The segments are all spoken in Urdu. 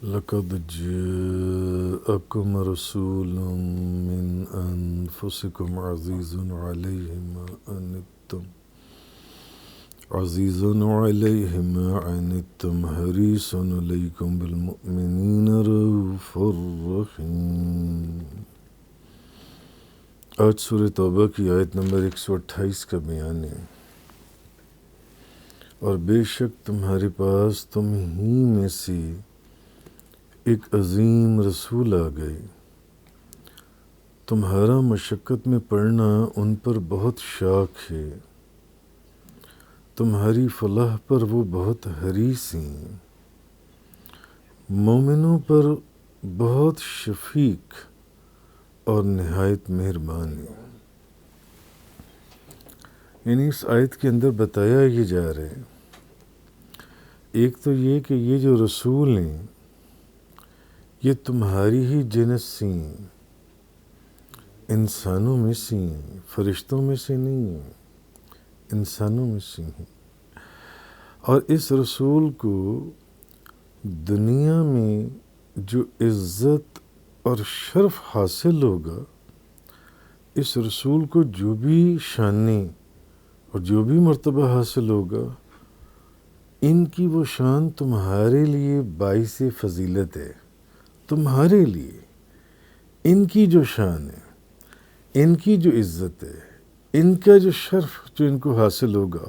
لقد جاءكم رسول من أنفسكم عزيز عليه ما عنتم حريص عليكم بالمؤمنين رؤوف رحيم۔ آج سورہ توبہ کی آیت نمبر 128 کا بیان ہے۔ اور بے شک تمہارے پاس تم ہی میں سے ایک عظیم رسول آ گئے، تمہارا مشقت میں پڑنا ان پر بہت شاق ہے، تمہاری فلاح پر وہ بہت حریص ہیں، مومنوں پر بہت شفیق اور نہایت مہربان ہے۔ یعنی اس آیت کے اندر بتایا یہ جا رہا ہے، ایک تو یہ کہ یہ جو رسول ہیں یہ تمہاری ہی جنس سے ہیں، انسانوں میں سے ہیں، فرشتوں میں سے نہیں ہیں، انسانوں میں سے ہیں۔ اور اس رسول کو دنیا میں جو عزت اور شرف حاصل ہوگا، اس رسول کو جو بھی شانیں اور جو بھی مرتبہ حاصل ہوگا، ان کی وہ شان تمہارے لیے باعث فضیلت ہے۔ تمہارے لیے ان کی جو شان ہے، ان کی جو عزت ہے، ان کا جو شرف جو ان کو حاصل ہوگا،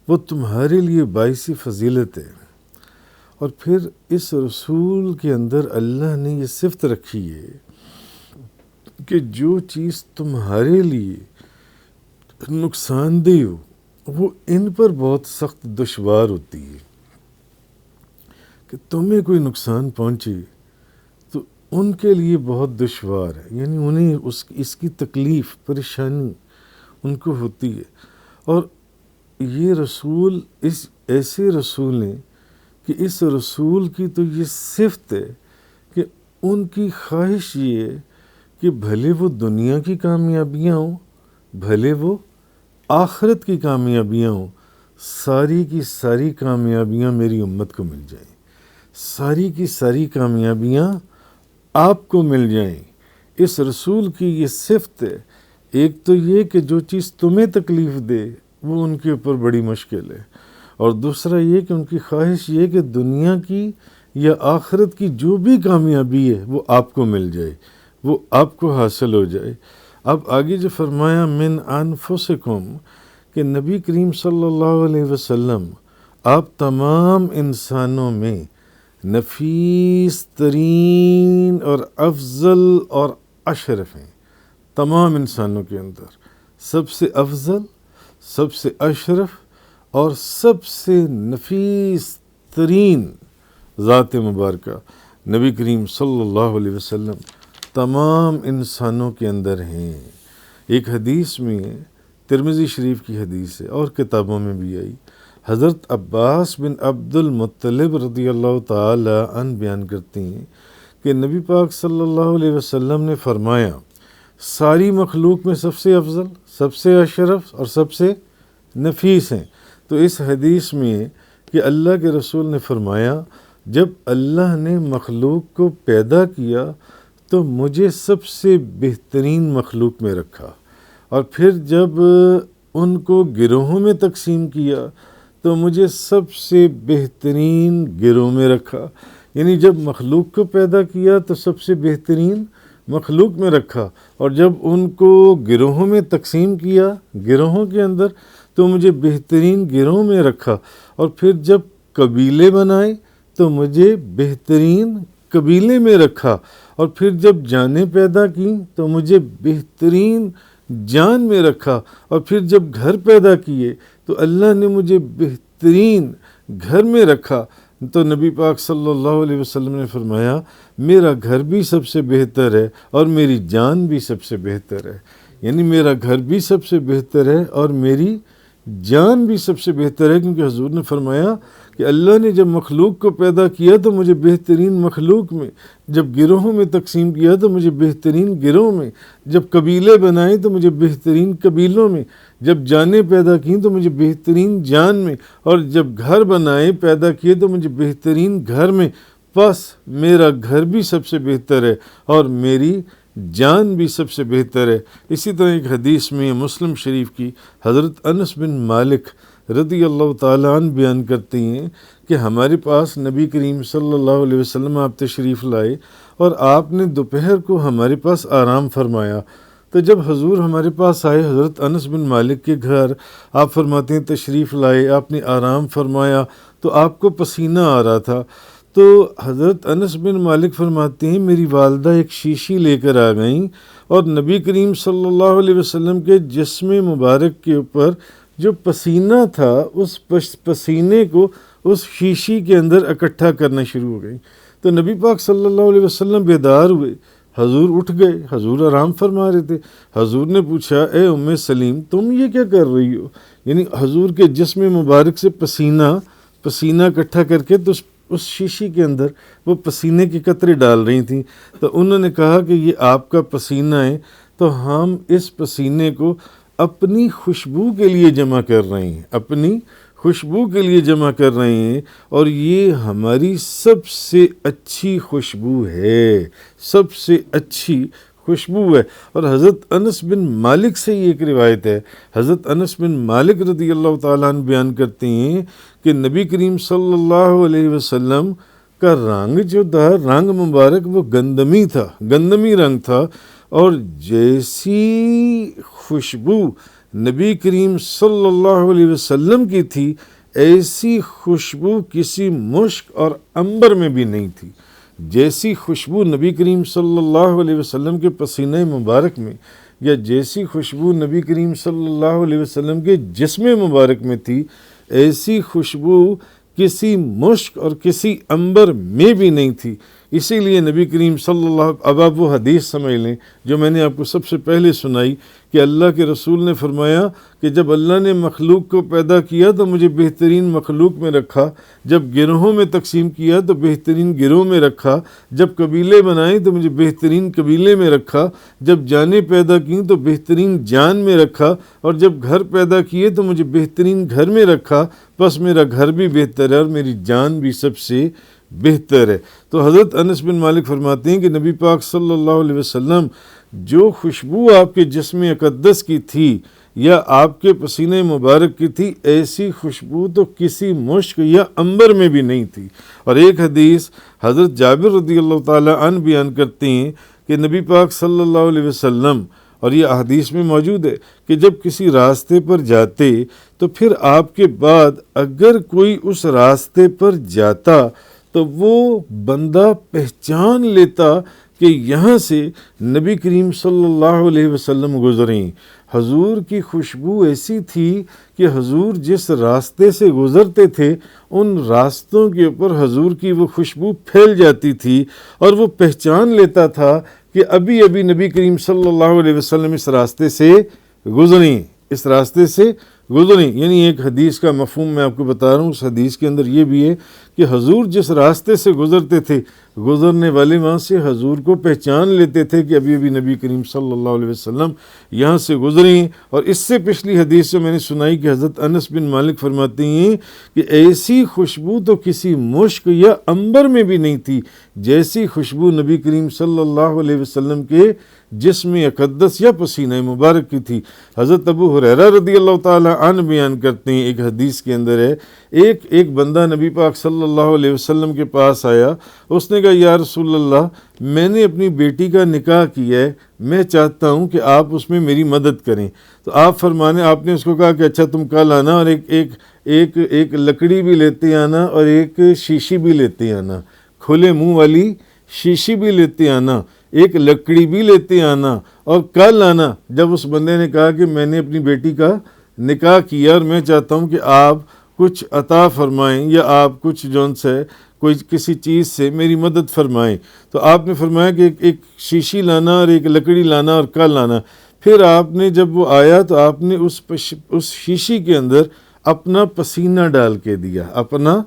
وہ تمہارے لیے باعث فضیلت ہے۔ اور پھر اس رسول کے اندر اللہ نے یہ صفت رکھی ہے کہ جو چیز تمہارے لیے نقصان دہ ہو وہ ان پر بہت سخت دشوار ہوتی ہے۔ کہ تمہیں کوئی نقصان پہنچے تو ان کے لیے بہت دشوار ہے، یعنی انہیں اس کی تکلیف پریشانی ان کو ہوتی ہے۔ اور یہ رسول اس ایسے رسول ہیں کہ اس رسول کی تو یہ صفت ہے کہ ان کی خواہش یہ ہے کہ بھلے وہ دنیا کی کامیابیاں ہوں، بھلے وہ آخرت کی کامیابیاں ہوں، ساری کی ساری کامیابیاں میری امت کو مل جائیں، ساری کی ساری کامیابیاں آپ کو مل جائیں۔ اس رسول کی یہ صفت ہے۔ ایک تو یہ کہ جو چیز تمہیں تکلیف دے وہ ان کے اوپر بڑی مشکل ہے، اور دوسرا یہ کہ ان کی خواہش یہ کہ دنیا کی یا آخرت کی جو بھی کامیابی ہے وہ آپ کو مل جائے، وہ آپ کو حاصل ہو جائے۔ اب آگے جو فرمایا من انفسکم، کہ نبی کریم صلی اللہ علیہ وسلم آپ تمام انسانوں میں نفیس ترین اور افضل اور اشرف ہیں۔ تمام انسانوں کے اندر سب سے افضل، سب سے اشرف اور سب سے نفیس ترین ذات مبارکہ نبی کریم صلی اللہ علیہ وسلم تمام انسانوں کے اندر ہیں۔ ایک حدیث میں، ترمذی شریف کی حدیث ہے اور کتابوں میں بھی آئی، حضرت عباس بن عبد المطلب رضی اللہ تعالی عنہ بیان کرتے ہیں کہ نبی پاک صلی اللہ علیہ وسلم نے فرمایا، ساری مخلوق میں سب سے افضل، سب سے اشرف اور سب سے نفیس ہیں۔ تو اس حدیث میں کہ اللہ کے رسول نے فرمایا، جب اللہ نے مخلوق کو پیدا کیا تو مجھے سب سے بہترین مخلوق میں رکھا، اور پھر جب ان کو گروہوں میں تقسیم کیا تو مجھے سب سے بہترین گروہ میں رکھا۔ یعنی جب مخلوق کو پیدا کیا تو سب سے بہترین مخلوق میں رکھا، اور جب ان کو گروہوں میں تقسیم کیا، گروہوں کے اندر، تو مجھے بہترین گروہ میں رکھا، اور پھر جب قبیلے بنائے تو مجھے بہترین قبیلے میں رکھا، اور پھر جب جانیں پیدا کی تو مجھے بہترین جان میں رکھا، اور پھر جب گھر پیدا کیے تو اللہ نے مجھے بہترین گھر میں رکھا۔ تو نبی پاک صلی اللہ علیہ وسلم نے فرمایا، میرا گھر بھی سب سے بہتر ہے اور میری جان بھی سب سے بہتر ہے۔ یعنی میرا گھر بھی سب سے بہتر ہے اور میری جان بھی سب سے بہتر ہے، کیونکہ حضور نے فرمایا کہ اللہ نے جب مخلوق کو پیدا کیا تو مجھے بہترین مخلوق میں، جب گروہوں میں تقسیم کیا تو مجھے بہترین گروہ میں، جب قبیلے بنائے تو مجھے بہترین قبیلوں میں، جب جانیں پیدا کیں تو مجھے بہترین جان میں، اور جب گھر بنائے پیدا کیے تو مجھے بہترین گھر میں۔ بس میرا گھر بھی سب سے بہتر ہے اور میری جان بھی سب سے بہتر ہے۔ اسی طرح ایک حدیث میں مسلم شریف کی حضرت انس بن مالک رضی اللہ تعالیٰ عنہ بیان کرتے ہیں کہ ہمارے پاس نبی کریم صلی اللہ علیہ وسلم آپ تشریف لائے اور آپ نے دوپہر کو ہمارے پاس آرام فرمایا۔ تو جب حضور ہمارے پاس آئے حضرت انس بن مالک کے گھر، آپ فرماتے ہیں تشریف لائے، آپ نے آرام فرمایا تو آپ کو پسینہ آ رہا تھا۔ تو حضرت انس بن مالک فرماتے ہیں میری والدہ ایک شیشی لے کر آ گئیں اور نبی کریم صلی اللہ علیہ وسلم کے جسم مبارک کے اوپر جو پسینہ تھا اس پسینے کو اس شیشی کے اندر اکٹھا کرنا شروع ہو گئی۔ تو نبی پاک صلی اللہ علیہ وسلم بیدار ہوئے، حضور اٹھ گئے، حضور آرام فرما رہے تھے۔ حضور نے پوچھا اے ام سلیم تم یہ کیا کر رہی ہو؟ یعنی حضور کے جسم مبارک سے پسینہ اکٹھا کر کے تو اس شیشی کے اندر وہ پسینے کے قطرے ڈال رہی تھیں۔ تو انہوں نے کہا کہ یہ آپ کا پسینہ ہے، تو ہم اس پسینے کو اپنی خوشبو کے لیے جمع کر رہے ہیں، اپنی خوشبو کے لیے جمع کر رہے ہیں، اور یہ ہماری سب سے اچھی خوشبو ہے، سب سے اچھی خوشبو ہے۔ اور حضرت انس بن مالک سے یہ ایک روایت ہے، حضرت انس بن مالک رضی اللہ تعالیٰ عنہ بیان کرتے ہیں کہ نبی کریم صلی اللہ علیہ وسلم کا رنگ جو تھا، رنگ مبارک وہ گندمی تھا، گندمی رنگ تھا، اور جیسی خوشبو نبی کریم صلی اللہ علیہ وسلم کی تھی ایسی خوشبو کسی مشک اور عنبر میں بھی نہیں تھی۔ جیسی خوشبو نبی کریم صلی اللہ علیہ وسلم کے پسینہ مبارک میں یا جیسی خوشبو نبی کریم صلی اللہ علیہ وسلم کے جسم مبارک میں تھی، ایسی خوشبو کسی مشک اور کسی عنبر میں بھی نہیں تھی۔ اسی لیے نبی کریم صلی اللہ، اب آپ وہ حدیث سمجھ لیں جو میں نے آپ کو سب سے پہلے سنائی کہ اللہ کے رسول نے فرمایا کہ جب اللہ نے مخلوق کو پیدا کیا تو مجھے بہترین مخلوق میں رکھا، جب گروہوں میں تقسیم کیا تو بہترین گروہ میں رکھا، جب قبیلے بنائے تو مجھے بہترین قبیلے میں رکھا، جب جانیں پیدا کیں تو بہترین جان میں رکھا، اور جب گھر پیدا کیے تو مجھے بہترین گھر میں رکھا، بس میرا گھر بھی بہتر ہے اور میری جان بھی سب سے بہتر ہے۔ تو حضرت انس بن مالک فرماتے ہیں کہ نبی پاک صلی اللہ علیہ وسلم جو خوشبو آپ کے جسم اقدس کی تھی یا آپ کے پسینے مبارک کی تھی، ایسی خوشبو تو کسی مشک یا عنبر میں بھی نہیں تھی۔ اور ایک حدیث حضرت جابر رضی اللہ تعالیٰ عنہ بیان کرتے ہیں کہ نبی پاک صلی اللہ علیہ وسلم، اور یہ احادیث میں موجود ہے کہ جب کسی راستے پر جاتے تو پھر آپ کے بعد اگر کوئی اس راستے پر جاتا تو وہ بندہ پہچان لیتا کہ یہاں سے نبی کریم صلی اللہ علیہ وسلم گزریں۔ حضور کی خوشبو ایسی تھی کہ حضور جس راستے سے گزرتے تھے ان راستوں کے اوپر حضور کی وہ خوشبو پھیل جاتی تھی، اور وہ پہچان لیتا تھا کہ ابھی ابھی نبی کریم صلی اللہ علیہ وسلم اس راستے سے گزریں، اس راستے سے گزریں۔ یعنی ایک حدیث کا مفہوم میں آپ کو بتا رہا ہوں، اس حدیث کے اندر یہ بھی ہے کہ حضور جس راستے سے گزرتے تھے گزرنے والے وہاں سے حضور کو پہچان لیتے تھے کہ ابھی ابھی نبی کریم صلی اللہ علیہ وسلم یہاں سے گزریں۔ اور اس سے پچھلی حدیث سے میں نے سنائی کہ حضرت انس بن مالک فرماتے ہیں کہ ایسی خوشبو تو کسی مشک یا عنبر میں بھی نہیں تھی جیسی خوشبو نبی کریم صلی اللہ علیہ وسلم کے جسم اقدس یا پسینہ مبارک کی تھی۔ حضرت ابو ہریرہ رضی اللہ تعالی عنہ بیان کرتے ہیں، ایک حدیث کے اندر ہے، ایک بندہ نبی پاک صلی اللہ علیہ وسلم کے پاس آیا، اس نے کہا یا رسول اللہ میں نے اپنی بیٹی کا نکاح کیا ہے، میں چاہتا ہوں کہ آپ اس میں میری مدد کریں۔ تو آپ نے اس کو کہا کہ اچھا تم کل آنا، اور ایک لکڑی بھی لیتے آنا اور ایک شیشی بھی لیتے آنا، کھلے منہ والی شیشی بھی لیتے آنا، ایک لکڑی بھی لیتے آنا، اور کل آنا۔ جب اس بندے نے کہا کہ میں نے اپنی بیٹی کا نکاح کیا اور میں چاہتا ہوں کہ آپ کچھ عطا فرمائیں یا آپ کچھ کوئی کسی چیز سے میری مدد فرمائیں، تو آپ نے فرمایا کہ ایک شیشی لانا اور ایک لکڑی لانا اور کل لانا۔ پھر آپ نے جب وہ آیا تو آپ نے اس شیشی کے اندر اپنا پسینہ ڈال کے دیا، اپنا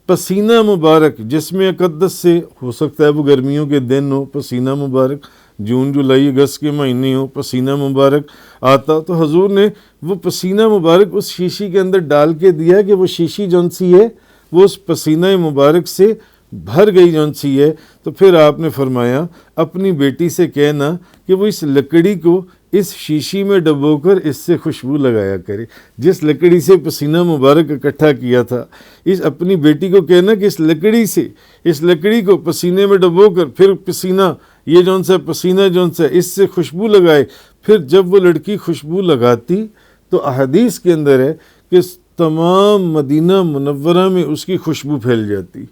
پسینہ مبارک جسم اقدس سے، ہو سکتا ہے وہ گرمیوں کے دن ہو، پسینہ مبارک جون جولائی اگست کے مہینے ہو، پسینہ مبارک آتا، تو حضور نے وہ پسینہ مبارک اس شیشی کے اندر ڈال کے دیا کہ وہ شیشی جون سی ہے وہ اس پسینہ مبارک سے بھر گئی جون سی ہے، تو پھر آپ نے فرمایا اپنی بیٹی سے کہنا کہ وہ اس لکڑی کو اس شیشی میں ڈبو کر اس سے خوشبو لگایا کرے، جس لکڑی سے پسینہ مبارک اکٹھا کیا تھا، اس اپنی بیٹی کو کہنا کہ اس لکڑی کو پسینے میں ڈبو کر پھر پسینہ یہ جون سا پسینہ جون سا اس سے خوشبو لگائے۔ پھر جب وہ لڑکی خوشبو لگاتی تو احادیث کے اندر ہے کہ تمام مدینہ منورہ میں اس کی خوشبو پھیل جاتی۔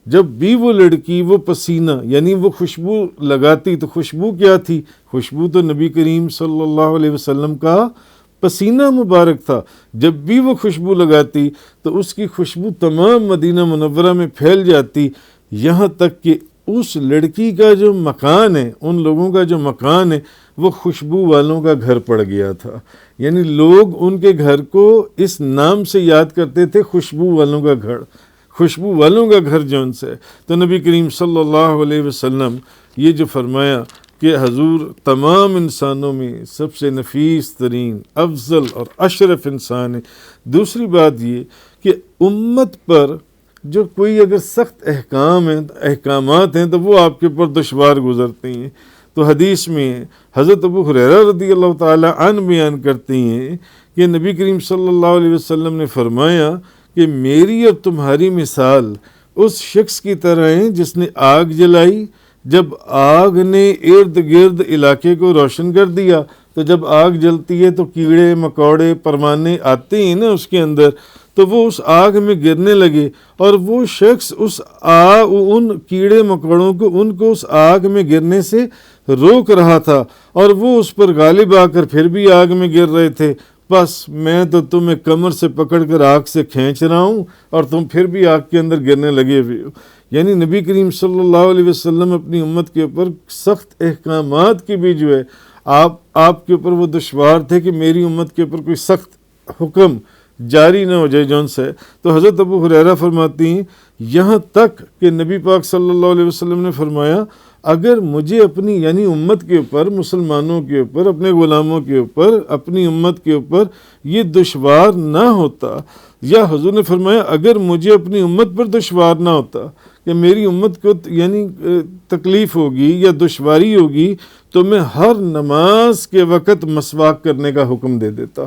جب بھی وہ لڑکی وہ پسینہ یعنی وہ خوشبو لگاتی تو خوشبو کیا تھی؟ خوشبو تو نبی کریم صلی اللہ علیہ وسلم کا پسینہ مبارک تھا۔ جب بھی وہ خوشبو لگاتی تو اس کی خوشبو تمام مدینہ منورہ میں پھیل جاتی، یہاں تک کہ اس لڑکی کا جو مکان ہے، ان لوگوں کا جو مکان ہے، وہ خوشبو والوں کا گھر پڑ گیا تھا۔ یعنی لوگ ان کے گھر کو اس نام سے یاد کرتے تھے، خوشبو والوں کا گھر، خوشبو والوں کا گھر جون سے۔ تو نبی کریم صلی اللہ علیہ وسلم یہ جو فرمایا کہ حضور تمام انسانوں میں سب سے نفیس ترین، افضل اور اشرف انسان ہے۔ دوسری بات یہ کہ امت پر جو کوئی اگر سخت احکامات ہیں تو وہ آپ کے اوپر دشوار گزرتے ہیں۔ تو حدیث میں حضرت ابو ہریرہ رضی اللہ تعالی عنہ بیان کرتے ہیں کہ نبی کریم صلی اللہ علیہ وسلم نے فرمایا کہ میری اور تمہاری مثال اس شخص کی طرح ہے جس نے آگ جلائی، جب آگ نے ارد گرد علاقے کو روشن کر دیا تو جب آگ جلتی ہے تو کیڑے مکوڑے پروانے آتے ہیں نا اس کے اندر، تو وہ اس آگ میں گرنے لگے، اور وہ شخص ان کیڑے مکوڑوں کو اس آگ میں گرنے سے روک رہا تھا، اور وہ اس پر غالب آ کر پھر بھی آگ میں گر رہے تھے۔ بس میں تو تمہیں کمر سے پکڑ کر آگ سے کھینچ رہا ہوں اور تم پھر بھی آگ کے اندر گرنے لگے ہوئے ہو۔ یعنی نبی کریم صلی اللہ علیہ وسلم اپنی امت کے اوپر سخت احکامات کی بھی جو ہے آپ کے اوپر وہ دشوار تھے کہ میری امت کے اوپر کوئی سخت حکم جاری نہ ہو جائے جون سے۔ تو حضرت ابو ہریرہ فرماتی ہیں یہاں تک کہ نبی پاک صلی اللہ علیہ وسلم نے فرمایا اگر مجھے اپنی یعنی امت کے اوپر، مسلمانوں کے اوپر، اپنے غلاموں کے اوپر، اپنی امت کے اوپر یہ دشوار نہ ہوتا، یا حضور نے فرمایا اگر مجھے اپنی امت پر دشوار نہ ہوتا کہ میری امت کو یعنی تکلیف ہوگی یا دشواری ہوگی تو میں ہر نماز کے وقت مسواک کرنے کا حکم دے دیتا۔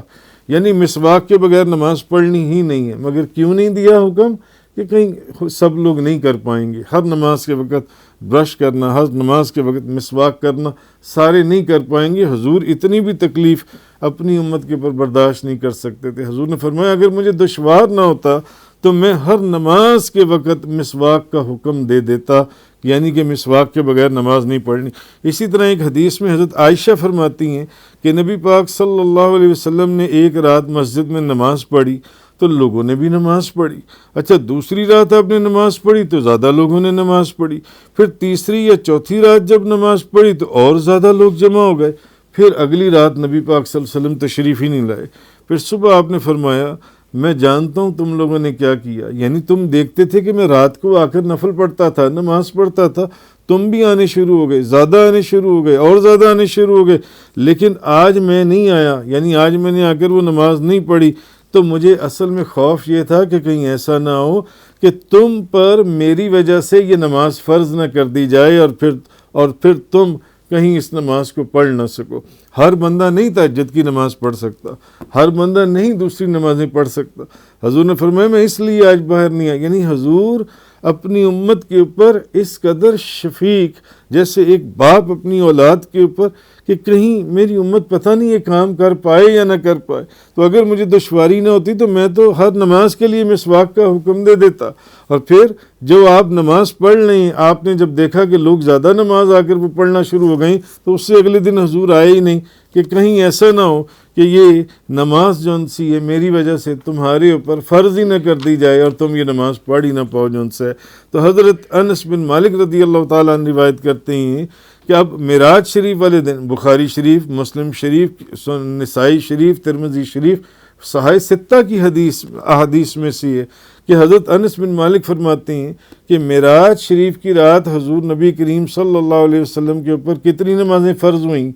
یعنی مسواک کے بغیر نماز پڑھنی ہی نہیں ہے۔ مگر کیوں نہیں دیا حکم؟ کہ کہیں سب لوگ نہیں کر پائیں گے، ہر نماز کے وقت برش کرنا، ہر نماز کے وقت مسواک کرنا سارے نہیں کر پائیں گے۔ حضور اتنی بھی تکلیف اپنی امت کے اوپر برداشت نہیں کر سکتے تھے۔ حضور نے فرمایا اگر مجھے دشوار نہ ہوتا تو میں ہر نماز کے وقت مسواک کا حکم دے دیتا، یعنی کہ مسواک کے بغیر نماز نہیں پڑھنی۔ اسی طرح ایک حدیث میں حضرت عائشہ فرماتی ہیں کہ نبی پاک صلی اللہ علیہ وسلم نے ایک رات مسجد میں نماز پڑھی تو لوگوں نے بھی نماز پڑھی، اچھا دوسری رات آپ نے نماز پڑھی تو زیادہ لوگوں نے نماز پڑھی، پھر تیسری یا چوتھی رات جب نماز پڑھی تو اور زیادہ لوگ جمع ہو گئے، پھر اگلی رات نبی پاک صلی اللہ علیہ وسلم تشریف ہی نہیں لائے۔ پھر صبح آپ نے فرمایا میں جانتا ہوں تم لوگوں نے کیا کیا، یعنی تم دیکھتے تھے کہ میں رات کو آ کر نفل پڑھتا تھا، نماز پڑھتا تھا، تم بھی آنے شروع ہو گئے، زیادہ آنے شروع ہو گئے، اور زیادہ آنے شروع ہو گئے، لیکن آج میں نہیں آیا، یعنی آج میں نے آ کر وہ نماز نہیں پڑھی تو مجھے اصل میں خوف یہ تھا کہ کہیں ایسا نہ ہو کہ تم پر میری وجہ سے یہ نماز فرض نہ کر دی جائے اور پھر تم کہیں اس نماز کو پڑھ نہ سکو۔ ہر بندہ نہیں تہجد کی نماز پڑھ سکتا، ہر بندہ نہیں دوسری نمازیں پڑھ سکتا۔ حضور نے فرمایا میں اس لیے آج باہر نہیں آیا، یعنی حضور اپنی امت کے اوپر اس قدر شفیق، جیسے ایک باپ اپنی اولاد کے اوپر کہ کہیں میری امت پتہ نہیں یہ کام کر پائے یا نہ کر پائے، تو اگر مجھے دشواری نہ ہوتی تو میں تو ہر نماز کے لیے مسواک کا حکم دے دیتا۔ اور پھر جو آپ نماز پڑھ لیں، آپ نے جب دیکھا کہ لوگ زیادہ نماز آ کر وہ پڑھنا شروع ہو گئیں تو اس سے اگلے دن حضور آئے ہی نہیں کہ کہیں ایسا نہ ہو کہ یہ نماز جون سی ہے میری وجہ سے تمہارے اوپر فرض ہی نہ کر دی جائے اور تم یہ نماز پڑھ ہی نہ پاؤ جون سے۔ تو حضرت انس بن مالک رضی اللہ تعالیٰ عنہ روایت کرتے ہیں کہ اب معراج شریف والے دن، بخاری شریف، مسلم شریف، نسائی شریف، ترمذی شریف، صحاح ستہ کی احادیث میں سے ہے کہ حضرت انس بن مالک فرماتے ہیں کہ معراج شریف کی رات حضور نبی کریم صلی اللہ علیہ وسلم کے اوپر کتنی نمازیں فرض ہوئیں؟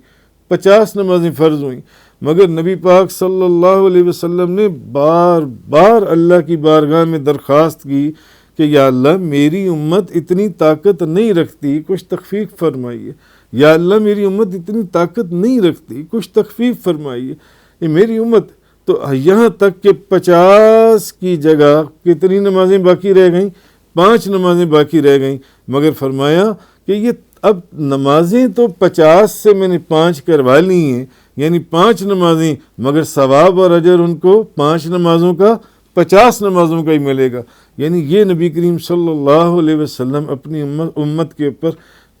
50 نمازیں فرض ہوئیں، مگر نبی پاک صلی اللہ علیہ وسلم نے بار بار اللہ کی بارگاہ میں درخواست کی کہ یا اللہ میری امت اتنی طاقت نہیں رکھتی، کچھ تخفیف فرمائیے، یا اللہ میری امت اتنی طاقت نہیں رکھتی، کچھ تخفیف فرمائیے. یہ میری امت تو یہاں تک کہ 50 کی جگہ کتنی نمازیں باقی رہ گئیں؟ 5 نمازیں باقی رہ گئیں، مگر فرمایا کہ یہ اب نمازیں تو 50 سے میں نے 5 کروا لی ہیں، یعنی 5 نمازیں، مگر ثواب اور اجر ان کو 5 نمازوں کا 50 نمازوں کا ہی ملے گا. یعنی یہ نبی کریم صلی اللہ علیہ وسلم اپنی امت کے اوپر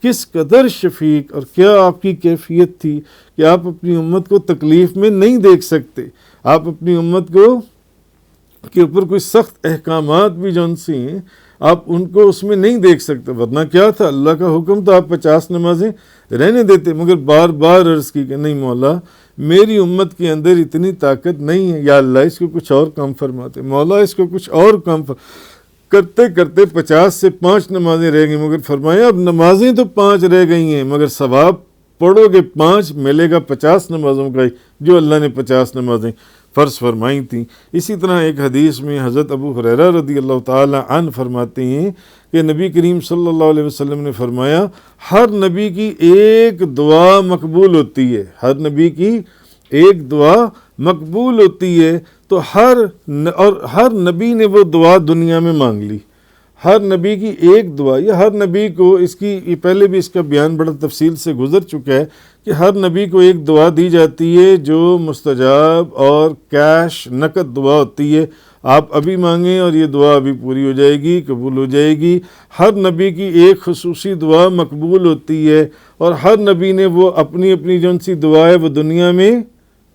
کس قدر شفیق، اور کیا آپ کی کیفیت تھی کہ آپ اپنی امت کو تکلیف میں نہیں دیکھ سکتے، آپ اپنی امت کو کے اوپر کوئی سخت احکامات بھی جون سی ہیں آپ ان کو اس میں نہیں دیکھ سکتے. ورنہ کیا تھا، اللہ کا حکم تو آپ 50 نمازیں رہنے دیتے، مگر بار بار عرض کی کہ نہیں مولا میری امت کے اندر اتنی طاقت نہیں ہے، یا اللہ اس کو کچھ اور کم فرماتے، مولا اس کو کچھ اور کم کرتے کرتے 50 سے 5 نمازیں رہ گئیں. مگر فرمایا اب نمازیں تو 5 رہ گئی ہیں، مگر ثواب پڑھو گے 5 ملے گا 50 نمازوں کا ہی، جو اللہ نے 50 نمازیں فرض فرمائی تھیں. اسی طرح ایک حدیث میں حضرت ابو ہریرہ رضی اللہ تعالی عنہ فرماتے ہیں کہ نبی کریم صلی اللہ علیہ وسلم نے فرمایا ہر نبی کی ایک دعا مقبول ہوتی ہے، ہر نبی کی ایک دعا مقبول ہوتی ہے. تو ہر نبی نے وہ دعا دنیا میں مانگ لی، ہر نبی کی ایک دعا. یہ ہر نبی کو یہ پہلے بھی اس کا بیان بڑا تفصیل سے گزر چکا ہے کہ ہر نبی کو ایک دعا دی جاتی ہے جو مستجاب اور کیش نقد دعا ہوتی ہے. آپ ابھی مانگیں اور یہ دعا ابھی پوری ہو جائے گی، قبول ہو جائے گی. ہر نبی کی ایک خصوصی دعا مقبول ہوتی ہے، اور ہر نبی نے وہ اپنی اپنی جون سی دعا ہے وہ دنیا میں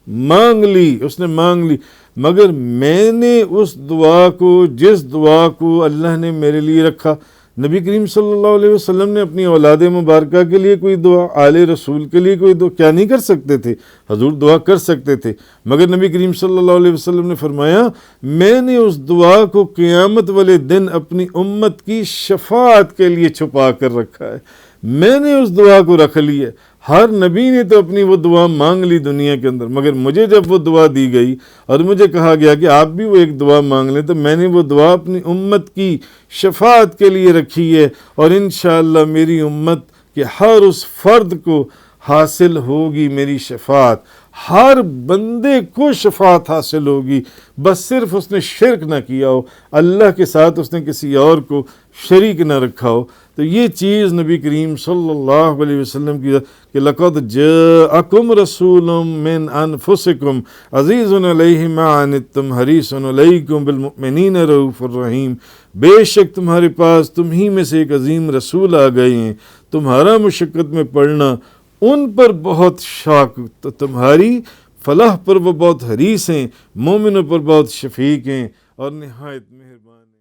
مانگ لی، اس نے مانگ لی. مگر میں نے اس دعا کو، جس دعا کو اللہ نے میرے لیے رکھا، نبی کریم صلی اللہ علیہ وسلم نے اپنی اولاد مبارکہ کے لیے کوئی دعا، آل رسول کے لیے کوئی دعا کیا نہیں کر سکتے تھے؟ حضور دعا کر سکتے تھے، مگر نبی کریم صلی اللہ علیہ وسلم نے فرمایا میں نے اس دعا کو قیامت والے دن اپنی امت کی شفاعت کے لیے چھپا کر رکھا ہے. میں نے اس دعا کو رکھ لی ہے. ہر نبی نے تو اپنی وہ دعا مانگ لی دنیا کے اندر، مگر مجھے جب وہ دعا دی گئی اور مجھے کہا گیا کہ آپ بھی وہ ایک دعا مانگ لیں، تو میں نے وہ دعا اپنی امت کی شفاعت کے لیے رکھی ہے، اور انشاءاللہ میری امت کے ہر اس فرد کو حاصل ہوگی میری شفاعت، ہر بندے کو شفاعت حاصل ہوگی، بس صرف اس نے شرک نہ کیا ہو، اللہ کے ساتھ اس نے کسی اور کو شریک نہ رکھا ہو. تو یہ چیز نبی کریم صلی اللہ علیہ وسلم کی کہ لقد جاءکم رسول من انفسکم عزیز علیہ ما عنتم حریص علیکم بالمؤمنین رؤوف الرحیم. بے شک تمہارے پاس تم ہی میں سے ایک عظیم رسول آ گئے ہیں، تمہارا مشقت میں پڑنا ان پر بہت شاک، تو تمہاری فلاح پر وہ بہت حریص ہیں، مومنوں پر بہت شفیق ہیں اور نہایت مہربان ہیں.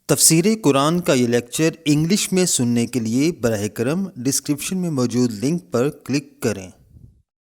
تفسیر قرآن کا یہ لیکچر انگلش میں سننے کے لیے براہ کرم ڈسکرپشن میں موجود لنک پر کلک کریں.